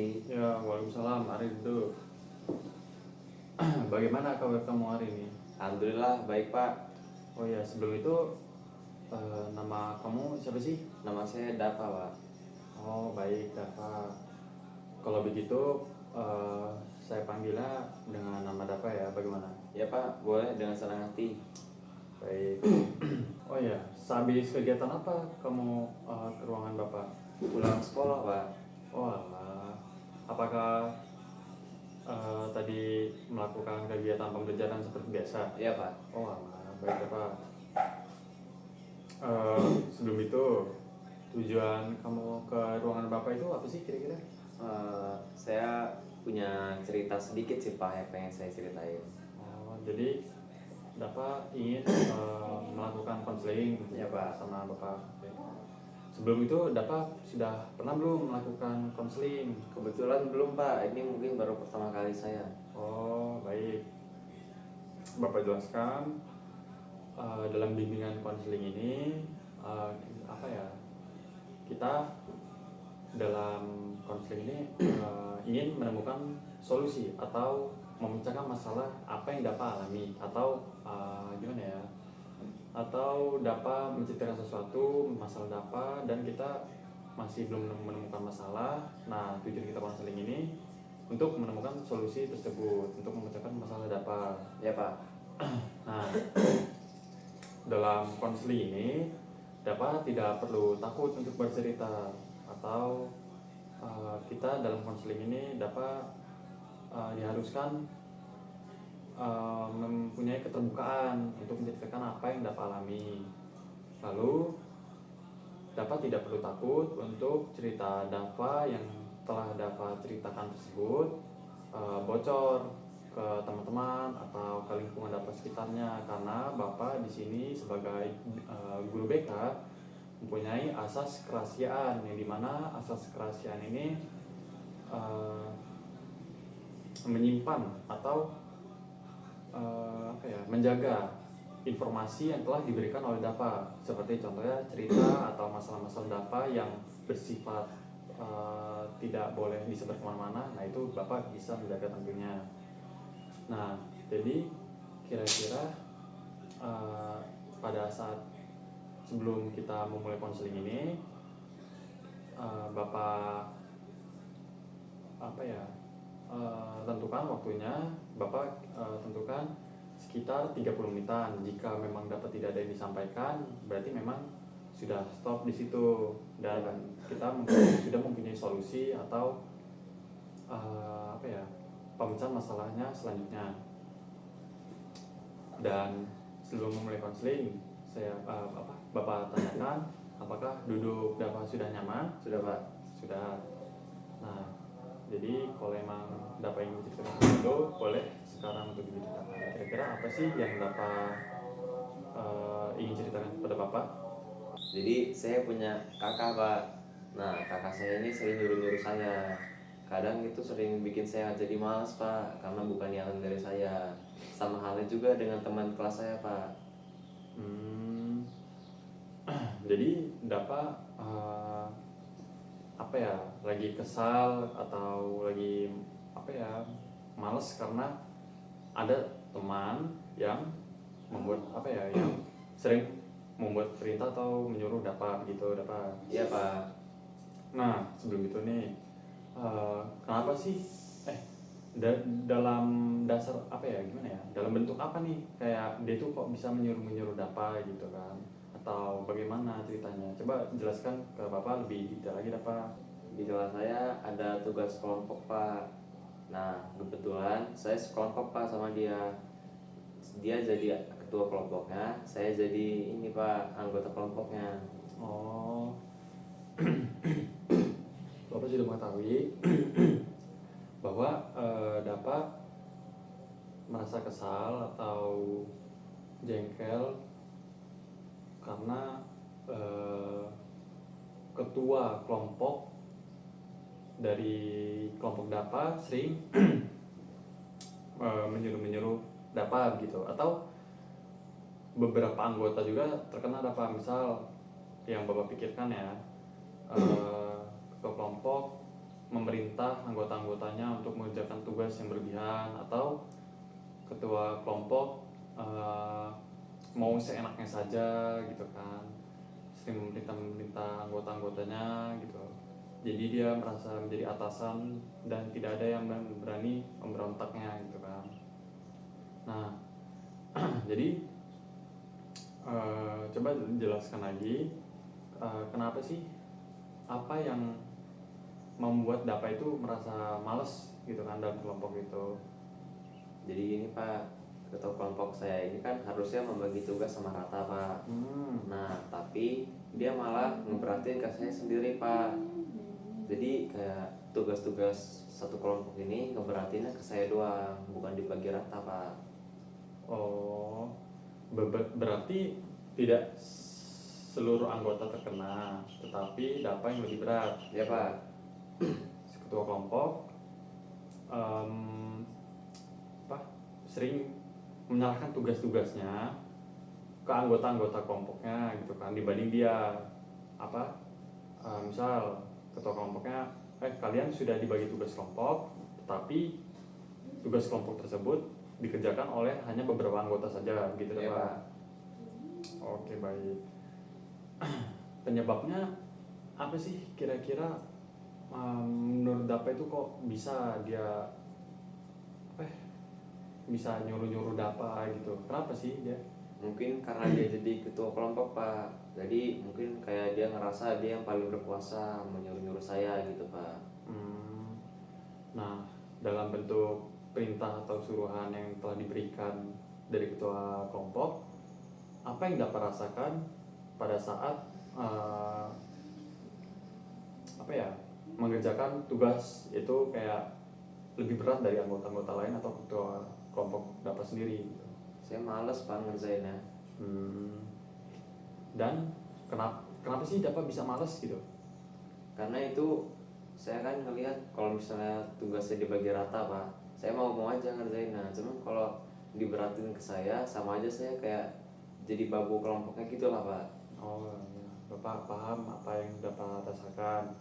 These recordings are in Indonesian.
Ari. Ya, waalaikumsalam. Hari itu, bagaimana kabar kamu hari ini? Alhamdulillah baik Pak. Oh ya, sebelum itu nama kamu siapa sih? Nama saya Dava Pak. Oh baik, Dava. Kalau begitu, saya panggilnya dengan nama Dava ya. Bagaimana? Ya Pak, boleh dengan senang hati. Baik. Oh ya, sehabis kegiatan apa kamu ke ruangan Bapak? Pulang sekolah Pak. Oh alah. Apakah tadi melakukan kegiatan pembelajaran seperti biasa? Iya Pak. Oh alah, baik Bapak. Sebelum itu, tujuan kamu ke ruangan Bapak itu apa sih kira-kira? Saya punya cerita sedikit sih Pak yang pengen saya ceritain. Oh, jadi Bapak ingin melakukan konseling Ya, Pak. sama Bapak. Oke. Sebelum itu Bapak sudah pernah belum melakukan konseling? Kebetulan belum Pak, ini mungkin baru pertama kali saya. Oh, baik. Bapak jelaskan dalam bimbingan konseling ini apa ya? Kita dalam konseling ini ingin menemukan solusi atau memecahkan masalah apa yang dapat alami atau gimana ya, atau dapat menceritakan sesuatu masalah dapat dan kita masih belum menemukan masalah. Nah, tujuan kita konseling ini untuk menemukan solusi tersebut untuk memecahkan masalah dapat. Ya Pak. Nah, dalam konseling ini dapat tidak perlu takut untuk bercerita atau kita dalam konseling ini dapat diharuskan mempunyai keterbukaan untuk menceritakan apa yang dapat alami. Lalu dapat tidak perlu takut untuk cerita Dava yang telah dapat ceritakan tersebut bocor ke teman-teman atau ke lingkungan Dava sekitarnya, karena Bapak di sini sebagai guru BK mempunyai asas kerahasiaan, yang dimana asas kerahasiaan ini menyimpan atau menjaga informasi yang telah diberikan oleh Dava, seperti contohnya cerita atau masalah-masalah Dava yang bersifat tidak boleh disebar kemana-mana. Nah, itu Bapak bisa menjaga tentunya. Nah, jadi kira-kira pada saat sebelum kita memulai konseling ini, Bapak tentukan waktunya. Bapak tentukan sekitar 30 menitan. Jika memang dapat tidak ada yang disampaikan, berarti memang sudah stop di situ dan kita sudah mempunyai solusi atau pemecahan masalahnya selanjutnya. Dan sebelum memulai konseling, saya Bapak tanyakan apakah duduk Bapak sudah nyaman? Sudah Pak. Sudah. Nah, jadi kalau emang Bapak ingin ceritakan itu, boleh sekarang untuk diceritakan. Kira-kira apa sih yang Bapak ingin ceritakan kepada Bapak? Jadi saya punya kakak Pak. Nah kakak saya ini sering nyuruh-nyuruh saya. Kadang itu sering bikin saya jadi malas Pak, karena bukan niatan dari saya. Sama halnya juga dengan teman kelas saya Pak. Jadi Bapak lagi kesal atau lagi malas karena ada teman yang membuat yang sering membuat perintah atau menyuruh Bapak gitu, Bapak. Iya Pak. Nah, sebelum itu nih, kenapa sih dalam dasar gimana ya, dalam bentuk apa nih kayak dia tuh kok bisa menyuruh Bapak gitu kan, atau bagaimana ceritanya? Coba jelaskan ke Bapak lebih detail lagi, Bapak. Di kelas saya ada tugas kelompok Pak. Nah kebetulan saya sekelompok Pak sama dia. Dia jadi ketua kelompoknya, saya jadi ini Pak, anggota kelompoknya. Oh, Bapak sudah mengetahui bahwa Bapak merasa kesal atau jengkel karena ketua kelompok dari kelompok Dapa sering menyuruh Dapa gitu, atau beberapa anggota juga terkena Dapa. Misal yang Bapak pikirkan ya, ketua kelompok memerintah anggota-anggotanya untuk mengerjakan tugas yang berlebihan, atau ketua kelompok mau seenaknya saja gitu kan, sering memerintah anggota-anggotanya gitu. Jadi dia merasa menjadi atasan dan tidak ada yang berani memberontaknya gitu kan. Nah, jadi coba jelaskan lagi, kenapa sih, apa yang membuat Dapa itu merasa males gitu kan dalam kelompok itu. Jadi gini Pak, ketua kelompok saya ini kan harusnya membagi tugas sama rata Pak. Nah tapi dia malah ngeberatin ke saya sendiri Pak. Jadi kayak tugas-tugas satu kelompok ini ngeberatinnya ke saya doang, bukan dibagi rata Pak. Oh, berarti tidak seluruh anggota terkena, tetapi Dapa yang lebih berat. Ya Pak. Ketua kelompok sering menyalahkan tugas-tugasnya ke anggota-anggota kelompoknya gitu kan, dibanding dia misal ketua kelompoknya, kalian sudah dibagi tugas kelompok, tetapi tugas kelompok tersebut dikerjakan oleh hanya beberapa anggota saja gitu ya Pak. Oke, baik. Penyebabnya apa sih kira-kira, menurut Dapa itu kok bisa dia bisa nyuruh-nyuruh Dapa gitu? Kenapa sih dia? Mungkin karena dia jadi ketua kelompok Pak. Jadi mungkin kayak dia ngerasa dia yang paling berkuasa menyuruh-nyuruh saya gitu Pak. Nah, dalam bentuk perintah atau suruhan yang telah diberikan dari ketua kelompok, apa yang Dapa rasakan pada saat mengerjakan tugas itu kayak lebih berat dari anggota-anggota lain atau ketua kelompok Dapa sendiri gitu? Saya males Pak ngerjainnya. Dan kenapa sih Dapa bisa males gitu? Karena itu saya kan ngelihat kalau misalnya tugasnya dibagi rata Pak, saya mau aja ngerjainnya. Cuman kalau diberatin ke saya, sama aja saya kayak jadi babu kelompoknya gitu lah Pak. Oh ya, Bapak paham apa yang Bapak rasakan.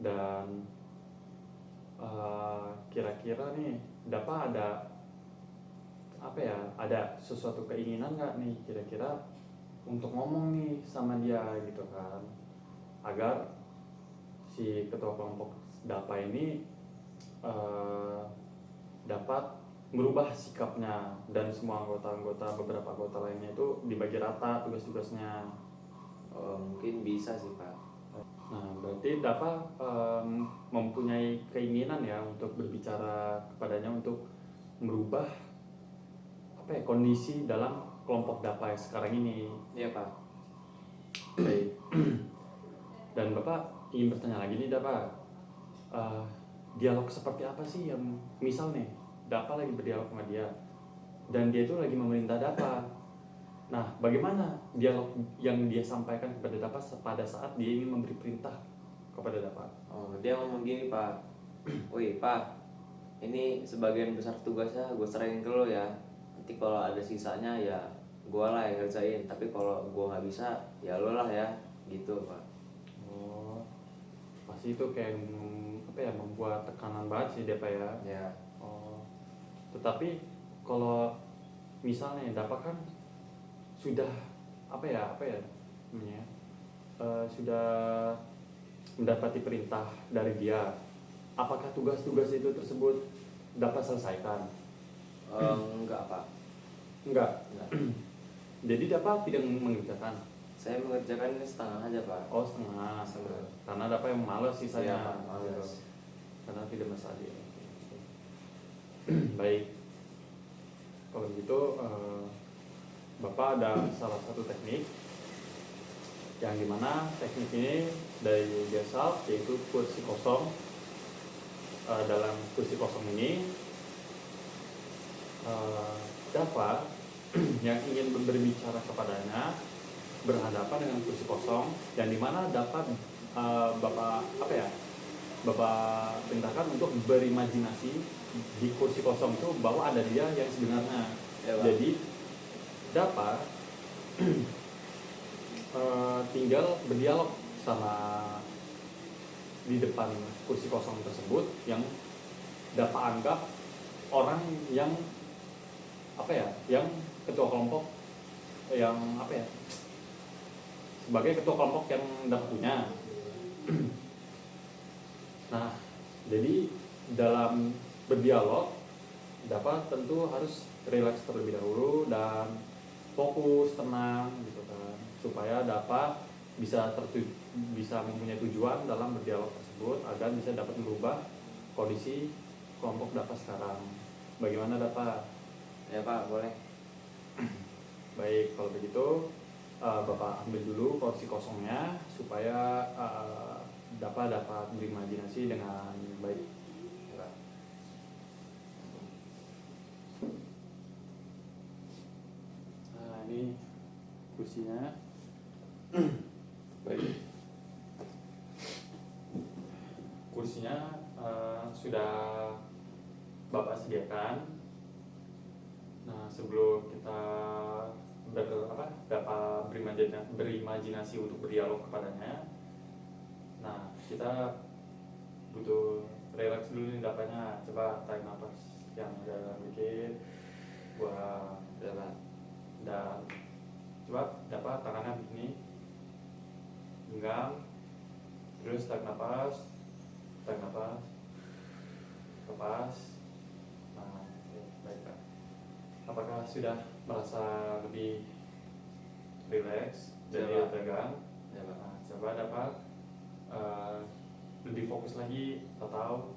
Dan kira-kira nih Bapak ada sesuatu keinginan nggak nih kira-kira untuk ngomong nih sama dia gitu kan, agar si ketua kelompok Dapa ini dapat merubah sikapnya dan semua beberapa anggota lainnya itu dibagi rata tugas-tugasnya. Mungkin bisa sih Pak. Nah, berarti Dapa mempunyai keinginan ya untuk berbicara kepadanya untuk merubah kondisi dalam kelompok Dapa yang sekarang ini. Iya Pak. Baik. Dan Bapak ingin bertanya lagi nih Dapa, dialog seperti apa sih yang misal nih Dapa lagi berdialog sama dia dan dia itu lagi memerintah Dapa. Nah, bagaimana dialog yang dia sampaikan kepada Dapa pada saat dia ingin memberi perintah kepada Dapa? Dia ngomong gini Pak, woi Pak, ini sebagian besar tugasnya gue serahin ke lo ya. Nanti kalau ada sisanya ya gue lah yang ngerjain. Tapi kalau gue nggak bisa ya lo lah ya, gitu Pak. Oh, pasti itu kayak membuat tekanan banget sih Dapa ya. Ya. Oh, tetapi kalau misalnya Dapa kan sudah sudah mendapati perintah dari dia, apakah tugas-tugas itu tersebut dapat selesaikan? Enggak Pak. Enggak. Jadi Dapat tidak mengerjakan? Saya mengerjakan ini setengah aja Pak. Oh, setengah. Karena Dapat yang malas sisanya. Iya Pak, malas. Karena tidak masalah. Baik, kalau gitu Bapak ada salah satu teknik yang dimana teknik ini dari Gesal, yaitu kursi kosong. Dalam kursi kosong ini Dapa yang ingin berbicara kepadanya berhadapan dengan kursi kosong, yang dimana dapat Bapak perintahkan untuk berimajinasi di kursi kosong itu bahwa ada dia yang sebenarnya. Ya, jadi dapat tinggal berdialog sama di depan kursi kosong tersebut yang dapat anggap orang yang apa ya, yang ketua kelompok yang apa ya, sebagai ketua kelompok yang dapat punya. Nah, jadi dalam berdialog dapat tentu harus rileks terlebih dahulu dan fokus, tenang gitu kan, supaya dapat bisa mempunyai tujuan dalam berdialog tersebut agar bisa dapat merubah kondisi kelompok dapat sekarang. Bagaimana dapat? Ya Pak, boleh. Baik, kalau begitu Bapak ambil dulu kursi kosongnya supaya dapat berimajinasi dengan baik. Ya, Pak. Nah, ini kursinya. Baik. Kursinya sudah Bapak sediakan. Nah, sebelum kita dapat berimajinasi untuk berdialog kepadanya, nah kita butuh relax dulu nih dapatnya. Coba tarik nafas yang dalam dikit, buang. Ya, Pak. Dan coba dapat tangannya begini, genggam, terus tarik nafas, lepas. Nah, oke, baik Pak. Apakah sudah merasa lebih relax dari Sudah, Pak. tegang? Ya, Pak. Nah, coba dapat lebih fokus lagi atau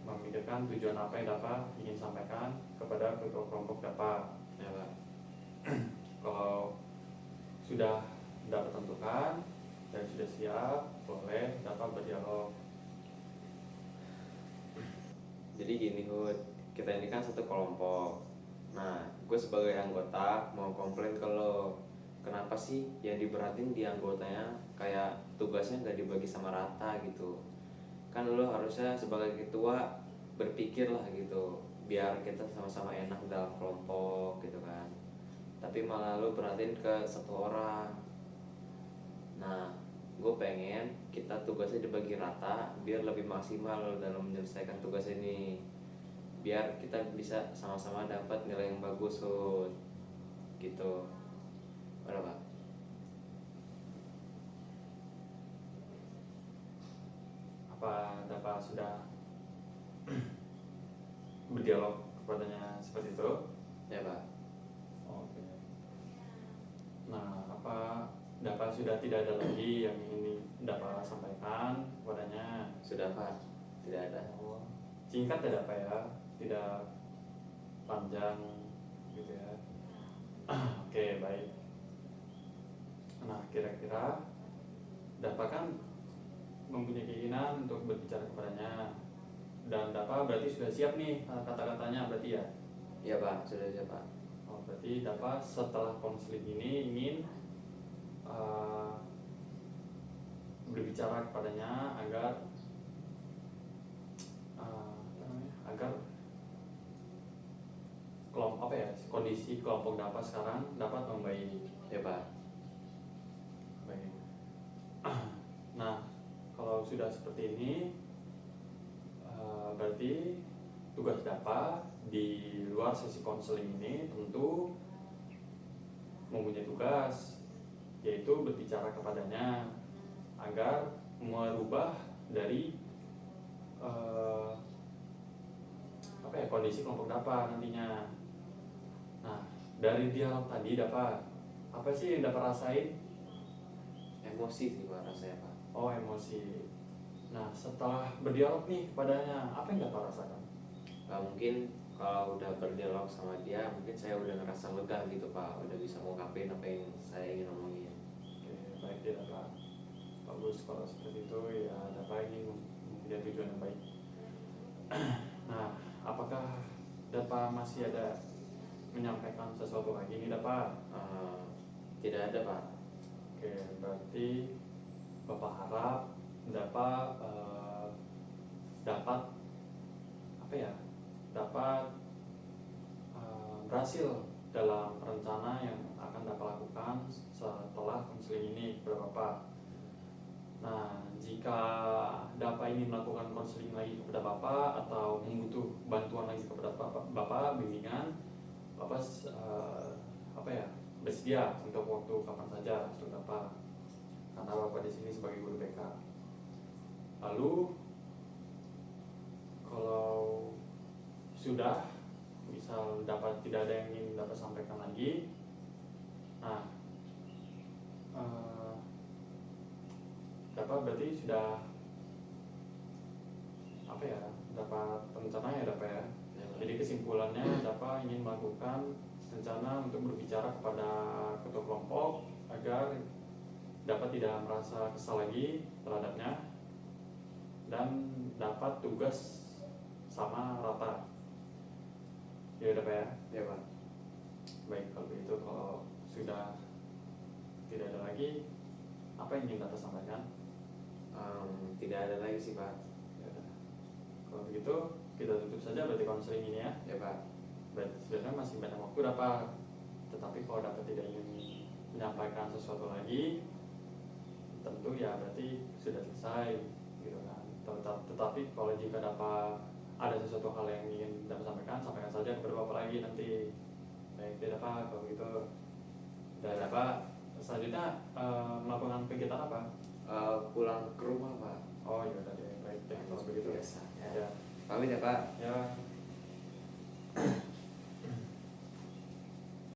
memikirkan tujuan apa yang dapat ingin sampaikan kepada ketua kelompok dapat. Ya, Pak. Kalau sudah dapat tentukan dan sudah siap, boleh dapat berdialog. Jadi gini Hud, kita ini kan satu kelompok. Nah, gue sebagai anggota mau komplain ke lo, kenapa sih yang diberatin di anggotanya kayak tugasnya gak dibagi sama rata gitu. Kan lo harusnya sebagai ketua berpikir lah gitu, biar kita sama-sama enak dalam kelompok gitu kan. Tapi malah lo beratin ke satu orang. Nah, gue pengen kita tugasnya dibagi rata biar lebih maksimal dalam menyelesaikan tugas ini, biar kita bisa sama-sama dapat nilai yang bagus Hud. Gitu. Udah Pak? Apa dapat sudah berdialog kepadanya seperti itu? Ya Pak. Oke. Nah, apa dapat sudah tidak ada lagi yang ingin dapat sampaikan kepadanya? Sudah Pak? Tidak ada. Oh, singkat tidak apa ya, tidak panjang gitu ya. Oke, baik. Nah, kira-kira dapat kan mempunyai keinginan untuk berbicara kepadanya, dan dapat berarti sudah siap nih kata-katanya berarti ya? Ya Pak, sudah siap Pak. Oh, berarti dapat setelah konseling ini ingin berbicara kepadanya agar agar kelompok apa ya, kondisi kelompok dapat sekarang dapat membaik. Ya Pak. Baik. Nah, kalau sudah seperti ini berarti tugas dapat di luar sesi konseling ini tentu mempunyai tugas, yaitu berbicara kepadanya agar merubah dari apa ya, kondisi kelompok dapat nantinya. Nah, dari dialog tadi dapat apa sih yang dapat rasain? Emosi sih Pak rasanya Pak. Oh, emosi. Nah, setelah berdialog nih kepadanya, apa yang dapat rasakan? Pak, mungkin kalau udah berdialog sama dia, mungkin saya udah ngerasa lega gitu Pak, udah bisa ngungkapin apa yang saya ingin omongin. Oke, baik dia dapat. Bagus kalau seperti itu ya, dapat ingin mempunyai tujuan yang baik. Nah, apakah dapat masih ada menyampaikan sesuatu lagi nih dapat? Tidak ada Pak. Oke, berarti Bapak harap dapat dapat apa ya? Dapat berhasil dalam rencana yang akan dapat lakukan setelah konseling ini kepada Bapak. Nah, jika Bapak ingin melakukan konseling lagi kepada Bapak atau membutuh bantuan lagi kepada Bapak bimbingan, Bapak bersedia untuk waktu kapan saja untuk Bapak, karena Bapak di sini sebagai guru BK. Lalu kalau sudah misal tidak ada yang ingin Bapak sampaikan lagi, nah Bapak berarti sudah dapat rencana ya Bapak ya. Jadi kesimpulannya Bapak ingin melakukan rencana untuk berbicara kepada ketua kelompok agar dapat tidak merasa kesal lagi terhadapnya dan dapat tugas sama rata. Ya Bapak ya. Ya Pak. Baik, kalau begitu, kalau sudah tidak ada lagi, apa yang ingin Bapak sampaikan? Tidak ada lagi sih Pak. Ya, kalau begitu kita tutup saja berarti konseling ini ya. Ya Pak. Berarti sebenarnya masih banyak waktu Bapak, tetapi kalau Bapak tidak ingin menyampaikan sesuatu lagi, tentu ya berarti sudah selesai gitu kan. Tetapi kalau jika Bapak ada sesuatu hal yang ingin Bapak sampaikan saja kepada Bapak lagi nanti. Baik, tidak Pak, kalau gitu. Dan Bapak selanjutnya melakukan kegiatan apa? Pulang ke rumah Pak. Oh iya, tadi baik deh kalau begitu. Biasa. Ya. Pamit ya Pak. Ya.